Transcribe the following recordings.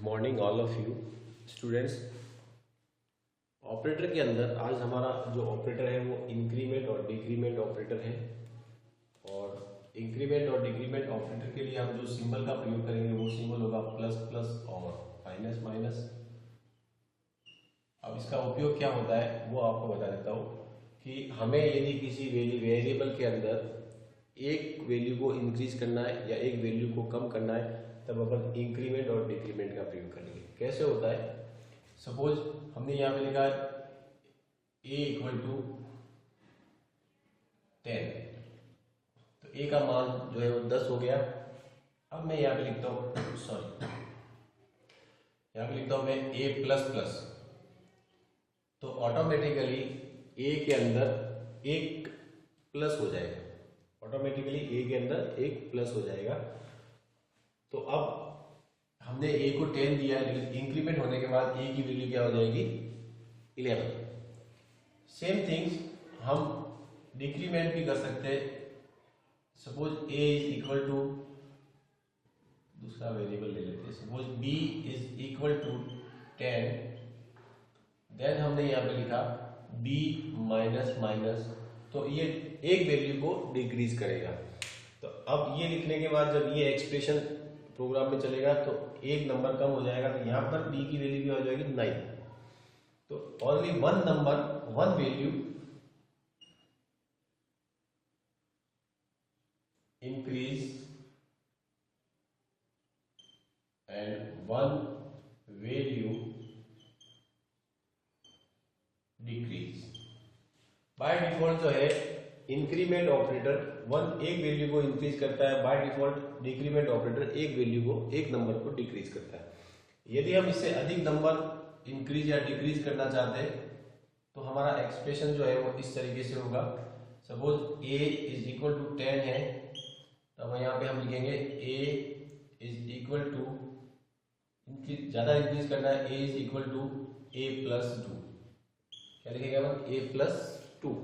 Morning all of you students. Operator के अंदर आज हमारा जो ऑपरेटर है वो इंक्रीमेंट और डिक्रीमेंट ऑपरेटर है। और इंक्रीमेंट और डिक्रीमेंट ऑपरेटर के लिए हम जो सिंबल का प्रयोग करेंगे वो सिंबल होगा प्लस प्लस और माइनस माइनस। अब इसका उपयोग क्या होता है वो आपको बता देता हूँ कि हमें यदि किसी वेरिएबल के अंदर एक वैल्यू को इंक्रीज करना है या एक वैल्यू को कम करना है तब अपन इंक्रीमेंट और डिक्रीमेंट का प्रयोग करेंगे। कैसे होता है, सपोज हमने यहाँ पे लिखा है a इक्वल टू 10, तो a का मान जो है वो 10 हो गया। अब मैं यहाँ पे लिखता हूँ यहाँ पे लिखता हूँ मैं a प्लस प्लस, तो ऑटोमेटिकली a के अंदर एक प्लस हो जाएगा। ऑटोमेटिकली a के अंदर एक प्लस हो जाएगा। तो अब हमने a को 10 दिया है, लेकिन इंक्रीमेंट होने के बाद a की वैल्यू क्या हो जाएगी 11। सेम थिंग्स हम डिक्रीमेंट भी कर सकते हैं। Suppose a is equal to, दूसरा वेरिएबल ले लेते हैं, suppose b is equal to 10, then हमने यहाँ पे लिखा b माइनस माइनस, तो ये एक वैल्यू को डिक्रीज करेगा। तो अब ये लिखने के बाद जब ये एक्सप्रेशन प्रोग्राम में चलेगा तो एक नंबर कम हो जाएगा, तो यहाँ पर b की वैल्यू क्या हो जाएगी 9। तो only one number, one value increase and one value decrease. By default जो है इंक्रीमेंट ऑपरेटर एक वैल्यू को इंक्रीज करता है, बाय डिफॉल्ट डिक्रीमेंट ऑपरेटर एक वैल्यू को, एक नंबर को डिक्रीज करता है। यदि हम इससे अधिक नंबर इंक्रीज या डिक्रीज करना चाहते हैं तो हमारा एक्सप्रेशन जो है वो इस तरीके से होगा। Suppose a is equal to 10 है, तो यहाँ पे हम लिखेंगे a इज इक्वल टू, ज्यादा इंक्रीज करना है, a is equal to a plus 2। क्या लिखेगा हम a प्लस 2।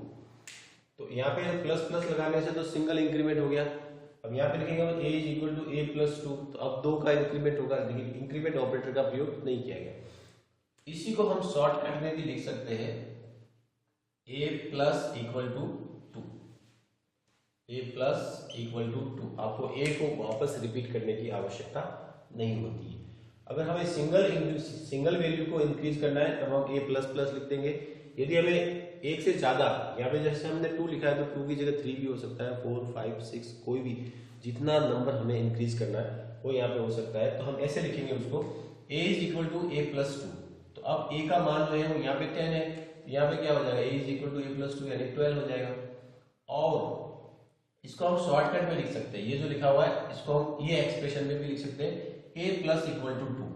तो यहाँ पे प्लस प्लस लगाने से तो सिंगल इंक्रीमेंट हो गया। अब यहाँ पे लिखेंगे a is equal to a plus 2, तो अब 2 का इंक्रीमेंट होगा, लेकिन इंक्रीमेंट ऑपरेटर का प्रयोग नहीं किया गया। इसी को हम शॉर्टकट में भी लिख सकते हैं a plus equal to 2, a plus equal to 2। आपको a को वापस रिपीट करने की आवश्यकता नहीं होती है। अगर हमें सिंगल वैल्यू को इंक्रीज करना है तब हम a प्लस प्लस लिख देंगे। यदि हमें एक से ज्यादा, यहाँ पे जैसे हमने 2 लिखा है तो 2 की जगह 3 भी हो सकता है, 4 5 6, कोई भी जितना नंबर हमें इंक्रीज करना है वो यहाँ पे हो सकता है। तो हम ऐसे लिखेंगे उसको a is equal to a plus 2। तो अब a का मान जो है वो यहाँ पे 10 है, तो यहाँ पे क्या हो जाएगा a is equal to a plus 2 यानी 12 हो जाएगा। और इसको हम शॉर्टकट में लिख सकते हैं, ये जो लिखा हुआ है इसको हम ये एक्सप्रेशन में भी लिख सकते हैं a plus equal to 2,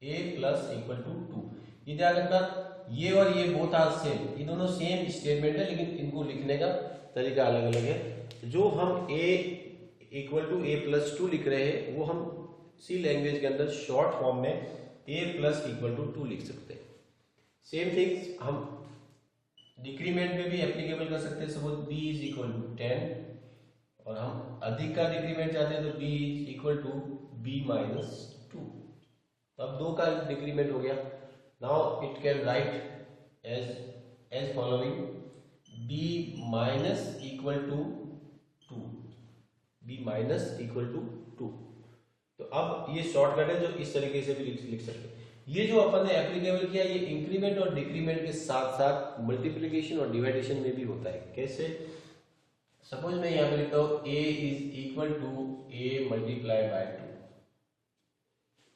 a plus equal to 2। ये ध्यान रखना, ये और ये बोथ आर सेम, ये दोनों सेम स्टेटमेंट है, लेकिन इनको लिखने का तरीका अलग अलग है। जो हम a equal to a plus 2 लिख रहे हैं वो हम सी लैंग्वेज के अंदर शॉर्ट फॉर्म में a प्लस इक्वल टू 2 लिख सकते हैं। सेम थिंग्स हम डिक्रीमेंट में भी एप्लीकेबल कर सकते हैं। Suppose b is equal to 10 और हम अधिक का डिक्रीमेंट चाहते हैं तो b is equal to b minus 2। तो अब 2 का डिक्रीमेंट हो गया। Now it can write as following: b minus equal to 2, b minus equal to 2। तो अब ये शॉर्टकट है जो इस तरीके से भी लिख सकते हैं। ये जो अपन ने एप्लीकेबल किया ये इंक्रीमेंट और डिक्रीमेंट के साथ साथ मल्टीप्लिकेशन और डिवाइडेशन में भी होता है। कैसे? सपोज मैं यहाँ पे लिखता हूँ a is equal to a multiply by 2,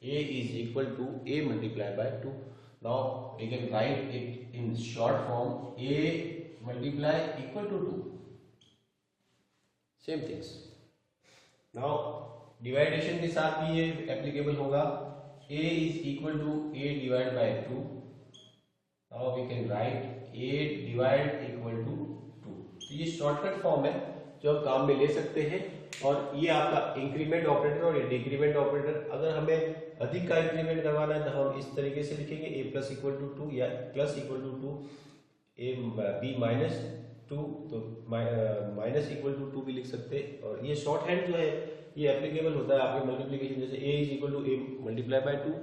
a is equal to a multiplied by 2। Now we can write it in short form a multiply equal to 2। Same things। Now dividation के साथ भी ये applicable होगा, a is equal to a divided by 2। Now we can write a divided equal to 2। तो ये shortcut form है जो हम काम में ले सकते हैं। और ये आपका इंक्रीमेंट ऑपरेटर और डिक्रीमेंट ऑपरेटर। अगर हमें अधिक का इंक्रीमेंट करवाना है तो हम इस तरीके से लिखेंगे a प्लस इक्वल टू 2 या plus equal to 2 a b minus 2, तो माइनस इक्वल टू 2 भी लिख सकते हैं। और ये शॉर्ट हैंड जो है ये एप्लीकेबल होता है आपके मल्टीप्लिकेशन, जैसे a is equal to a multiply by 2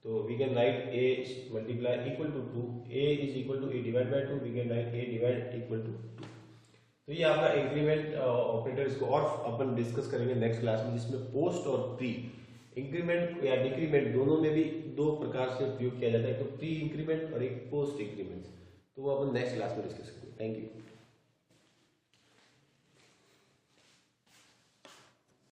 तो we can write a multiply equal to 2, a is equal to a divide by 2, we can write a divide equal to 2। तो ये आपका इंक्रीमेंट ऑपरेटर, इसको और अपन discuss करेंगे next class में, जिसमें पोस्ट और प्री इंक्रीमेंट या डिक्रीमेंट दोनों में भी दो प्रकार से उपयोग किया जाता है, तो प्री इंक्रीमेंट और एक पोस्ट इंक्रीमेंट। तो वो अपन नेक्स्ट क्लास में डिस्कस करेंगे। Thank you.